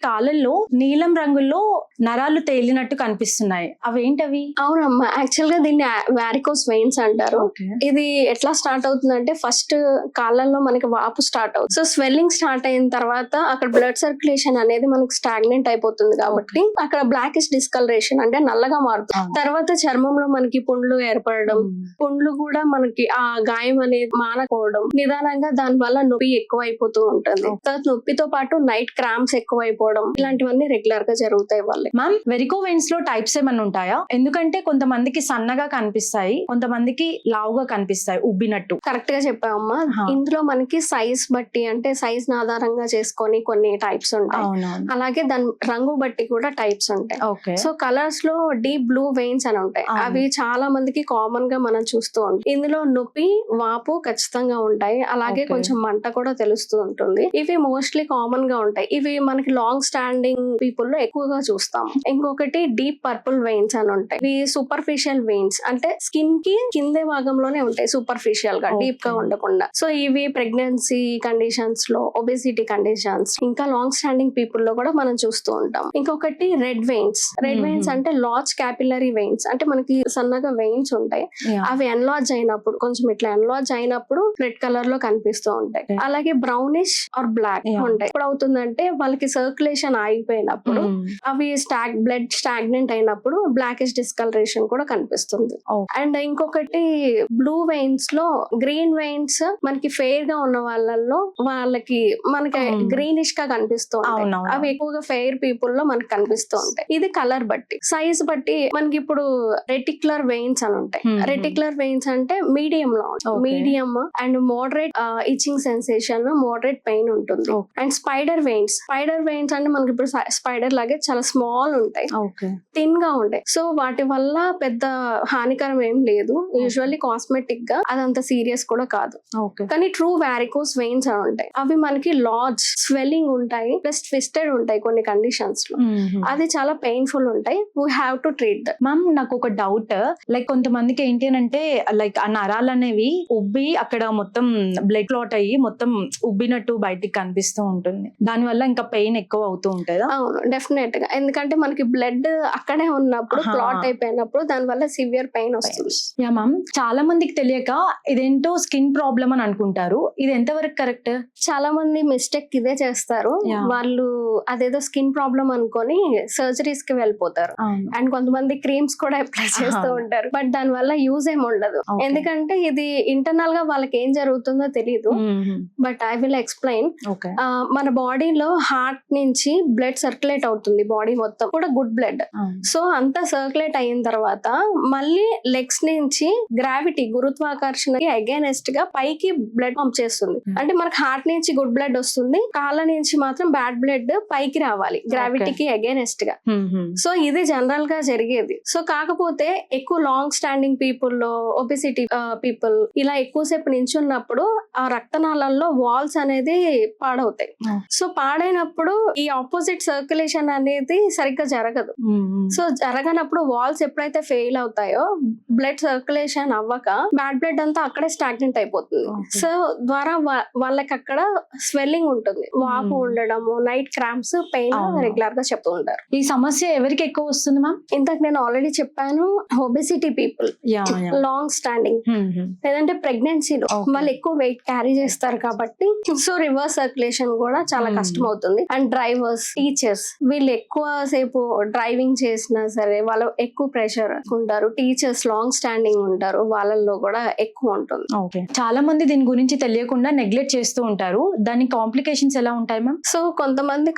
కాళ్ళల్లో నీలం రంగులో నరాలు తేలినట్టు కనిపిస్తున్నాయి, అవేంటవి? అవునమ్మా, యాక్చువల్ గా దీన్ని వారికోస్ వెయిన్స్ అంటారు. ఇది ఎట్లా స్టార్ట్ అవుతుందంటే ఫస్ట్ కాళ్ళల్లో మనకి వాపు స్టార్ట్ అవుతుంది. సో స్వెల్లింగ్ స్టార్ట్ అయిన తర్వాత అక్కడ బ్లడ్ సర్క్యులేషన్ అనేది మనకి స్టాగ్నెంట్ అయిపోతుంది కాబట్టి అక్కడ బ్లాకిష్ డిస్కలరేషన్ అంటే నల్లగా మారుతుంది. తర్వాత చర్మంలో మనకి పుండ్లు ఏర్పడడం, పుండ్లు కూడా మనకి ఆ గాయం అనేది మానకపోవడం, నిదానంగా దాని వల్ల నొప్పి ఎక్కువ అయిపోతూ ఉంటుంది. నొప్పితో పాటు నైట్ క్రాంప్స్ ఎక్కువ అయిపోవడం, ఇలాంటివన్నీ రెగ్యులర్ గా జరుగుతాయి వాళ్ళకి. మ్యామ్, వెరికో వెయిన్స్ లో టైప్స్ ఏమైనా ఉంటాయా? ఎందుకంటే కొంతమందికి సన్నగా కనిపిస్తాయి, కొంతమందికి లావుగా కనిపిస్తాయి, ఉబ్బినట్టు. కరెక్ట్ గా చెప్పావమ్మా. ఇందులో మనకి సైజ్ బట్టి అంటే సైజ్ ఆధారంగా చేసుకొని కొన్ని టైప్స్ ఉంటాయి. అలాగే దాని రంగు బట్టి కూడా టైప్స్ ఉంటాయి. సో కలర్స్ లో డీప్ బ్లూ వెయిన్స్ అని ఉంటాయి. అవి చాలా మందికి కామన్ గా మనం చూస్తూ ఉంటాం. ఇందులో నొప్పి, వాపు ఖచ్చితంగా ఉంటాయి. అలాగే కొంచెం మంట కూడా తెలుస్తూ ఉంటుంది. ఇవి మోస్ట్లీ కామన్ గా ఉంటాయి. ఇవి మనకి లాంగ్ స్టాండింగ్ పీపుల్ లో ఎక్కువగా చూస్తాం. ఇంకొకటి డీప్ పర్పుల్ వెయిన్స్ అని ఉంటాయి. ఇవి సూపర్ఫిషియల్ వెయిన్స్ అంటే స్కిన్ కి కిందే భాగంలోనే ఉంటాయి, సూపర్ఫిషియల్ గా, డీప్ గా ఉండకుండా. సో ఇవి ప్రెగ్నెన్సీ కండిషన్స్ లో, ఒబెసిటీ కండిషన్స్, ఇంకా లాంగ్ స్టాండింగ్ పీపుల్ లో కూడా మనం చూస్తూ ఉంటాం. ఇంకొకటి రెడ్ వెయిన్స్. రెడ్ వెయిన్స్ అంటే లార్జ్ క్యాపిలరీ వెయిన్స్, అంటే మనకి సన్నగా వెయిన్స్ ఉంటాయి. అవి ఎన్లార్జ్ అయినప్పుడు, కొంచెం ఇట్లా ఎన్లార్జ్ అయినప్పుడు రెడ్ కలర్ లో కనిపిస్తూ ఉంటాయి. అలాగే బ్రౌనిష్ ఆర్ బ్లాక్ ఉంటాయి. ఇప్పుడు అవుతుందంటే వాళ్ళకి సర్క్యులేషన్ ఆగిపోయినప్పుడు, అవి బ్లడ్ స్టాగ్నెంట్ అయినప్పుడు బ్లాకిష్ డిస్కలరేషన్ కూడా కనిపిస్తుంది. అండ్ ఇంకొకటి బ్లూ వెయిన్స్ లో గ్రీన్ వెయిన్స్ మనకి ఫెయిర్ గా ఉన్న వాళ్ళల్లో వాళ్ళకి మనకి గ్రీనిష్ గా కనిపిస్తూ ఉంటాయి. అవి ఎక్కువగా ఫెయిర్ పీపుల్ లో మనకి కనిపిస్తూ ఉంటాయి. ఇది కలర్ బట్టి. సైజ్ బట్టి మనకి ఇప్పుడు రెటిక్యులర్ వెయిన్స్ అని ఉంటాయి. రెటిక్యులర్ వెయిన్స్ అంటే మీడియం లో ఉంటాయి. Medium and moderate itching sensation, moderate pain ఉంటుంది. అండ్ స్పైడర్ వెయిన్స్ అంటే మనకి ఇప్పుడు స్పైడర్ లాగే చాలా స్మాల్ ఉంటాయి, థిన్ గా ఉంటాయి. సో వాటి వల్ల పెద్ద హానికరం ఏం లేదు. యూజువల్లీ కాస్మెటిక్ గా అదంత సీరియస్ కూడా కాదు. కానీ ట్రూ వారికోస్ వెయిన్స్ అని ఉంటాయి. అవి మనకి లార్జ్ స్వెల్లింగ్ ఉంటాయి, ప్లస్ ట్విస్టెడ్ ఉంటాయి కొన్ని కండిషన్స్ లో. అది చాలా పెయిన్ఫుల్ ఉంటాయి. We have to treat that. Ma'am, నాకు ఒక డౌట్. లైక్ కొంతమందికి ఏంటి అంటే లైక్ ఆ నరాలు అనేవి ఉబ్బి అక్కడ మొత్తం బ్లడ్ క్లాట్ అయ్యి మొత్తం ఉబ్బినట్టు బయటికి కనిపిస్తూ ఉంటుంది. దాని వల్ల ఇంకా పెయిన్ ఎక్కువ అవుతూ ఉంటుందా? అవును, డెఫినెట్ గా. ఎందుకంటే మనకి బ్లడ్ అక్కడే ఉన్నప్పుడు క్లాట్ అయిపోయినప్పుడు దాని వల్ల సివియర్ పెయిన్ వస్తుంది. యా మ్యామ్, చాలా మందికి తెలియక ఇదేంటో స్కిన్ ప్రాబ్లం అని అనుకుంటారు. ఇది ఎంతవరకు కరెక్ట్? చాలా మంది మిస్టేక్ ఇదే చేస్తారు. వాళ్ళు అదేదో స్కిన్ ప్రాబ్లం అనుకొని సర్జరీస్ కి వెళ్ళిపోతారు. అండ్ కొంతమంది క్రీమ్స్ కూడా అప్లై చేస్తూ ఉంటారు. బట్ దాని వల్ల యూజ్ ఏమి ఉండదు. ఎందుకంటే ఇది ఇంటర్నల్ గా వాళ్ళకి ఏం జరుగుతుందో తెలియదు. But I will explain. మన బాడీలో హార్ట్ నుంచి బ్లడ్ సర్క్యులేట్ అవుతుంది, బాడీ మొత్తం కూడా గుడ్ బ్లడ్. సో అంతా సర్క్యులేట్ అయిన తర్వాత మళ్ళీ లెగ్స్ నుంచి గ్రావిటీ, గురుత్వాకర్షణకి అగైనెస్ట్ గా పైకి బ్లడ్ పంప్ చేస్తుంది. అంటే మనకి హార్ట్ నుంచి గుడ్ బ్లడ్ వస్తుంది, కాళ్ళ నుంచి మాత్రం బ్యాడ్ బ్లడ్ పైకి రావాలి గ్రావిటీకి అగైనెస్ట్ గా. సో ఇది జనరల్ గా జరిగేది. సో కాకపోతే ఎక్కువ లాంగ్ స్టాండింగ్ పీపుల్ లో, ఒబెసిటీ పీపుల్ ఇలా ఎక్కువసేపు నించున్నప్పుడు ఆ రక్తనాళాల్లో వాల్స్ అనేది పాడవుతాయి. సో పాడైనప్పుడు ఈ ఆపోజిట్ సర్క్యులేషన్ అనేది సరిగ్గా జరగదు. సో జరగనప్పుడు వాల్స్ ఎప్పుడైతే ఫెయిల్ అవుతాయో బ్లడ్ సర్క్యులేషన్ అవ్వక బ్యాడ్ బ్లడ్ అంతా అక్కడే స్టాగ్నెంట్ అయిపోతుంది. సో ద్వారా వాళ్ళకి అక్కడ స్వెల్లింగ్ ఉంటుంది, వాపు ఉండడము, నైట్ క్రాంప్స్, పెయిన్ రెగ్యులర్ గా చెప్తూ ఉంటారు. ఈ సమస్య ఎవరికి ఎక్కువ వస్తుంది మ్యామ్? ఇంతకు నేను ఆల్రెడీ చెప్పాను, ఒబెసిటీ పీపుల్, లాంగ్ స్టాండింగ్, లేదంటే ప్రెగ్నెన్సీలో వాళ్ళు ఎక్కువ వెయిట్ క్యారీ చేస్తారు కాబట్టి సో రివర్స్ సర్క్యులేషన్ కూడా చాలా కష్టం అవుతుంది. అండ్ డ్రైవర్స్, టీచర్స్, వీళ్ళు ఎక్కువ సేపు డ్రైవింగ్ చేసినా సరే వాళ్ళు ఎక్కువ ప్రెషర్ ఉంటారు. టీచర్స్ లాంగ్ స్టాండింగ్ ఉంటారు, వాళ్ళల్లో కూడా ఎక్కువ ఉంటుంది. చాలా మంది దీని గురించి తెలియకుండా నెగ్లెక్ట్ చేస్తూ ఉంటారు. దాని కాంప్లికేషన్స్ ఎలా ఉంటాయి మ్యామ్? సో కొంతమంది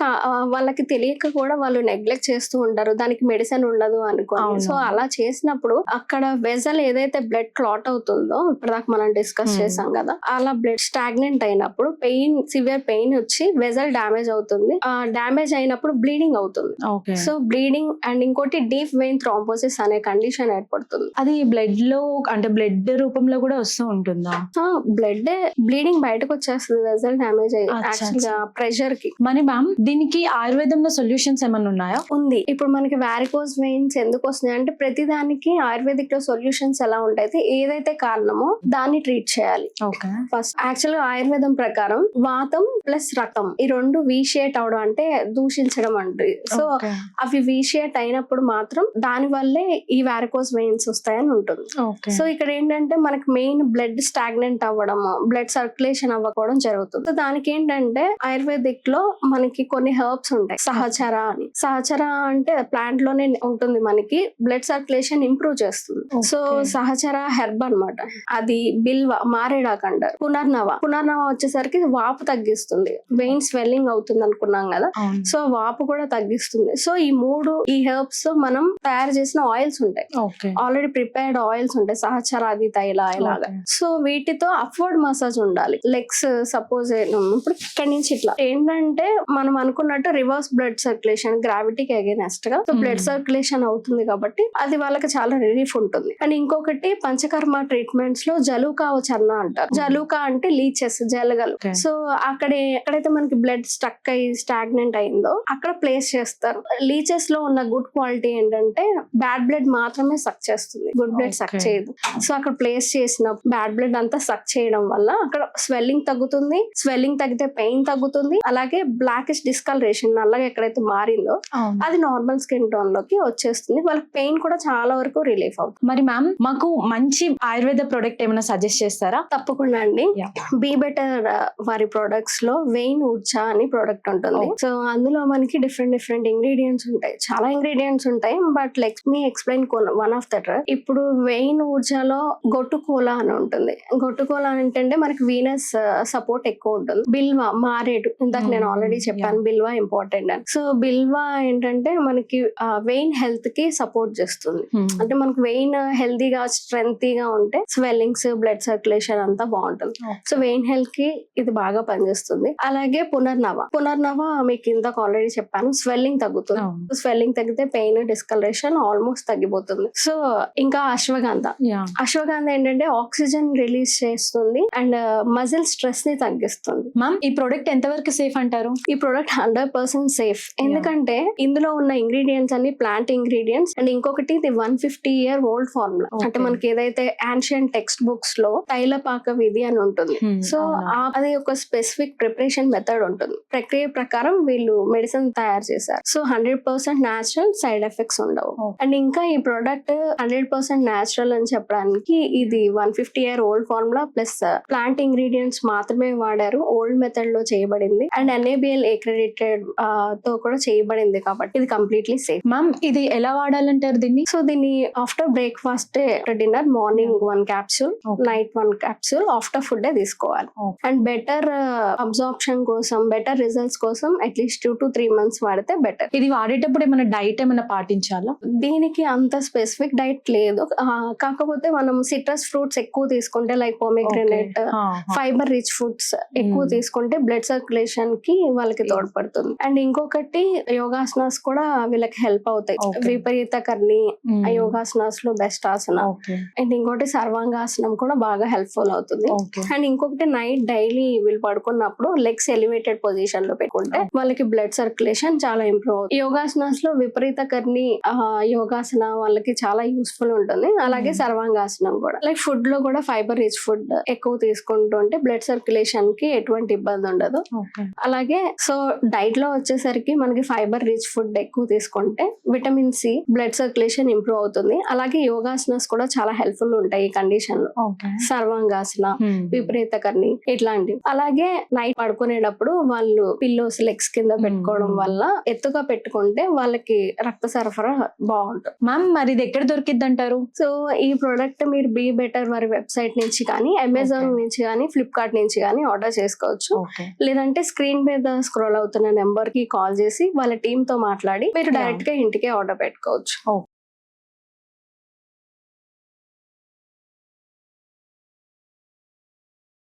వాళ్ళకి తెలియక కూడా వాళ్ళు నెగ్లెక్ట్ చేస్తూ ఉంటారు, దానికి మెడిసిన్ ఉండదు అనుకోని. సో అలా చేసినప్పుడు అక్కడ వెజల్ ఏదైతే బ్లడ్ క్లాట్ అవుతుందో, ఇప్పటిదాకా మనం డిస్కస్ చేసాం కదా, అలా బ్లడ్ స్టాగ్నెంట్ అయినప్పుడు పెయిన్, సివియర్ పెయిన్ వచ్చి వెజల్ డ్యామేజ్ అవుతుంది. డ్యామేజ్ అయినప్పుడు బ్లీడింగ్ అవుతుంది. ఓకే. సో బ్లీడింగ్ అండ్ ఇంకోటి డీప్ వెయిన్ థ్రాంబోసిస్ అనే కండిషన్ ఏర్పడుతుంది. అది బ్లడ్ లో అంటే బ్లడ్ రూపంలో కూడా వస్తూ ఉంటుందా? బ్లడ్ బ్లీడింగ్ బయటకు వచ్చేస్తుంది వెజల్ డ్యామేజ్ అయ్యి అచ్చా, యాక్చువల్ గా ప్రెషర్ కి. మరి మ్యామ్ దీనికి ఆయుర్వేదంలో సొల్యూషన్స్ ఏమైనా ఉన్నాయా? ఉంది. ఇప్పుడు మనకి వారికోస్ వెయిన్స్ ఎందుకు వస్తున్నాయి అంటే ప్రతి దానికి ఆయుర్వేదిక్ లో సొల్యూషన్స్ ఎలా ఉంటాయి, ఏదైతే కారణమో దాన్ని ట్రీట్ చేయాలి. ఓకే. ఫస్ట్ యాక్చువల్ గా ఆయుర్వేదం ప్రకారం వాతం ప్లస్ రక్తం ఈ రెండు వీషియేట్ అవడం అంటే దూషించడం అంటే, సో ఓకే. అవి వీషియేట్ అయినప్పుడు మాత్రం దాని వల్లే ఈ వారికోస్ వెయిన్స్ వస్తాయని ఉంటుంది. ఓకే. సో ఇక్కడ ఏంటంటే మనకి మెయిన్ బ్లడ్ స్టాగ్నెంట్ అవ్వడం, బ్లడ్ సర్క్యులేషన్ అవ్వకపోవడం జరుగుతుంది. సో దానికి ఏంటంటే ఆయుర్వేదిక్ లో మనకి కొన్ని హెర్బ్స్ ఉంటాయి, సహచర అని. సహచర అంటే ప్లాంట్ లోనే ఉంటుంది, మనకి బ్లడ్ సర్క్యులేషన్ ఇంప్రూవ్ చేస్తుంది. సో సహచర హెర్బ్ అన్నమాట. అది బిల్వ, మారేడాకు అంటారు. పునర్నవ వచ్చేసరికి వాపు తగ్గిస్తుంది, వెయిన్ స్వెల్లింగ్ అవుతుంది అనుకున్నాం కదా, అవును. సో వాపు కూడా తగ్గిస్తుంది. సో ఈ హెర్బ్స్ మనం తయారు చేసిన ఆయిల్స్ ఉంటాయి, ఓకే. ఆల్రెడీ ప్రిపేర్డ్ ఆయిల్స్ ఉంటాయి, సహచరాది తైల ఇలాగా. ఓకే. సో వీటితో అప్వర్డ్ మసాజ్ ఉండాలి. లెగ్స్ సపోజ్ ఇప్పుడు ఇక్కడి నుంచి ఇట్లా ఏంటంటే మనం అనుకున్నట్టు రివర్స్ బ్లడ్ సర్క్యులేషన్ గ్రావిటీకి అగైనెస్ట్ గా బ్లడ్ సర్క్యులేషన్ అవుతుంది కాబట్టి అది వాళ్ళకి చాలా రిలీఫ్ ఉంటుంది. అండ్ ఇంకొకటి పంచకర్మ ట్రీట్మెంట్స్ లో జలుకా చర్ణ అంటారు. జలుకా అంటే లీచెస్, జలగలు. Okay. సో ఎక్కడైతే మనకి బ్లడ్ స్టక్ అయ్యి స్టాగ్నెంట్ అయిందో అక్కడ ప్లేస్ చేస్తారు. లీచెస్ లో ఉన్న గుడ్ క్వాలిటీ ఏంటంటే బ్యాడ్ బ్లడ్ మాత్రమే సక్ చేస్తుంది, గుడ్ బ్లడ్ సక్ Okay. చేయదు. సో అక్కడ ప్లేస్ చేసిన బ్యాడ్ బ్లడ్ అంతా సక్ చేయడం వల్ల అక్కడ స్వెల్లింగ్ తగ్గుతుంది, స్వెల్లింగ్ తగ్గితే పెయిన్ తగ్గుతుంది, అలాగే బ్లాకిష్ డిస్కలరేషన్ నల్లగా ఎక్కడైతే మారిందో అవును. అది నార్మల్ స్కిన్ టోన్ లోకి వచ్చేస్తుంది. వాళ్ళకి పెయిన్ కూడా చాలా వరకు రిలీఫ్ అవుతుంది. మరి మ్యామ్ మాకు మంచి ఆయుర్వేద ప్రొడక్ట్ ఏమైనా సజెస్ట్ చేస్తారా? తప్పకుండా అండి. Yeah. బీ బెటర్ వారి ప్రొడక్ట్స్ లో వెయిన్ ఊర్జా అని ప్రోడక్ట్ ఉంటుంది. Oh. సో అందులో మనకి డిఫరెంట్ ఇంగ్రీడియంట్స్ ఉంటాయి, చాలా ఇంగ్రీడియంట్స్ ఉంటాయి. But let me explain one of that. ఇప్పుడు వెయిన్ ఊర్జాలో గొట్టుకోలా అని ఉంటుంది. గొట్టుకోలా అంటే మనకి వీనస్ సపోర్ట్ ఎక్కువ ఉంటుంది. బిల్వా, మారేడు, ఇందాక నేను ఆల్రెడీ చెప్పాను బిల్వా ఇంపార్టెంట్ అని. సో బిల్వా ఏంటంటే మనకి వెయిన్ హెల్త్ కి సపోర్ట్ చేస్తుంది. అంటే మనకి వెయిన్ హెల్తీగా స్ట్రెంగ్తీగా ఉంటే స్వెల్లింగ్స్, బ్లడ్ సర్క్యులేషన్ అంతా బాగుంటుంది. సో వెయిన్ హెల్త్ కి ఇది బాగా పనిచేస్తుంది. అలాగే పునర్నవ మీకు ఇందాక ఆల్రెడీ చెప్పాను, స్వెల్లింగ్ తగ్గుతుంది. అవును. స్వెల్లింగ్ తగ్గితే పెయిన్, డిస్కలరేషన్ ఆల్మోస్ట్ తగ్గిపోతుంది. సో ఇంకా అశ్వగంధ ఏంటంటే ఆక్సిజన్ రిలీజ్ చేస్తుంది అండ్ మజిల్ స్ట్రెస్ ని తగ్గిస్తుంది. మ్యామ్ ఈ ప్రొడక్ట్ ఎంతవరకు సేఫ్ అంటారు? ఈ ప్రొడక్ట్ 100% సేఫ్. ఎందుకంటే ఇందులో ఉన్న ఇంగ్రీడియంట్స్ అన్ని ప్లాంట్ ఇంగ్రీడియంట్స్ అండ్ ఇంకొకటి ఇది 150-year ఓల్డ్ ఫార్ములా. అంటే మనకి ఏదైతే యాన్షియంట్ టెక్స్ట్ బుక్స్ లో తైలపాక విధి అని ఉంటుంది. సో అది ఒక స్పెసిఫిక్ ప్రిపరేషన్ మెథడ్ ఉంటుంది. ప్రక్రియ ప్రకారం వీళ్ళు మెడిసిన్ తయారు చేశారు. సో 100% న్యాచురల్, సైడ్ ఎఫెక్ట్స్ ఉండవు. అండ్ ఇంకా ఈ ప్రొడక్ట్ 100% న్యాచురల్ అని చెప్పడానికి ఇది 150-year old formula plus plant ingredients మాత్రమే వాడారు, ఓల్డ్ మెథడ్ లో చేయబడింది అండ్ NABL అక్రెడిటెడ్ తో కూడా చేయబడింది కాబట్టి ఇది కంప్లీట్లీ సేఫ్. మ్యామ్ ఇది ఎలా వాడాలంటారు దీన్ని? సో దీన్ని after breakfast, dinner, morning 1 capsule, night 1 capsule, after food తీసుకోవాలి. అండ్ బెటర్ అబ్జార్ప్షన్ కోసం, బెటర్ రిజల్ట్స్ కోసం అట్లీస్ట్ 2 to 3 months వాడితే బెటర్. ఇది వాడేటప్పుడు ఏమైనా డైట్ ఏమైనా పాటించాలా? దీనికి అంత స్పెసిఫిక్ డైట్ లేదు, కాకపోతే మనం సిట్రస్ ఫ్రూట్స్ ఎక్కువ తీసుకుంటే like pomegranate, fibre rich foods ఎక్కువ తీసుకుంటే బ్లడ్ సర్క్యులేషన్ కి వాళ్ళకి తోడ్పడుతుంది. అండ్ ఇంకొకటి యోగాసనాస్ కూడా వీళ్ళకి హెల్ప్ అవుతాయి. విపరీత కర్ణి యోగాసనాస్ లో బెస్ట్ ఆసన. అండ్ ఇంకోటి సర్వాంగాసనం కూడా బాగా హెల్ప్ఫుల్ అవుతుంది. అండ్ ఇంకొకటి నైట్ డైలీ వీళ్ళు పడుకున్నప్పుడు లెగ్స్ ఎలివేటెడ్ పొజిషన్ లో పెట్టుకుంటే వాళ్ళకి బ్లడ్ సర్క్యులేషన్ చాలా ఇంప్రూవ్ అవుతుంది. యోగాసనాస్ లో విపరీత కర్ణి యోగాసన వాళ్ళకి చాలా యూస్ఫుల్ ఉంటుంది. అలాగే సర్వాంగాసనం కూడా. లైక్ ఫుడ్ లో కూడా ఫైబర్ రిచ్ ఫుడ్ ఎక్కువ తీసుకుంటుంటే బ్లడ్ సర్క్యులేషన్ కి ఎటువంటి ఇబ్బంది ఉండదు. అలాగే సో డైట్ లో వచ్చేసరికి మనకి ఫైబర్ రిచ్ ఫుడ్ ఎక్కువ తీసుకుంటే vitamin C, blood circulation improve అవుతుంది. అలాగే యోగాసనాస్ కూడా చాలా హెల్ప్ఫుల్ ఉంటాయి ఈ కండిషన్ లో. సర్వాంగాసన, విపరీత కర్ణి ఇట్లాంటివి. అలాగే నైట్ పడుకునేటప్పుడు వాళ్ళు పిల్లోస్ లెగ్స్ కింద పెట్టుకోవడం వల్ల ఎత్తుగా పెట్టుకుంటే వాళ్ళకి రక్త సరఫరా బాగుంటుంది. మ్యామ్ మరి ఇది ఎక్కడ దొరికిద్ది అంటారు? సో ఈ ప్రోడక్ట్ మీరు బీ బెటర్ వారి వెబ్సైట్ నుంచి కానీ, అమెజాన్ నుంచి కానీ, ఫ్లిప్కార్ట్ నుంచి కానీ ఆర్డర్ చేసుకోవచ్చు. లేదంటే స్క్రీన్ మీద స్క్రోల్ అవుతున్న నెంబర్ కి కాల్ చేసి వాళ్ళ టీమ్ తో మాట్లాడి మీరు డైరెక్ట్ గా ఇంటికే ఆర్డర్ పెట్టుకోవచ్చు.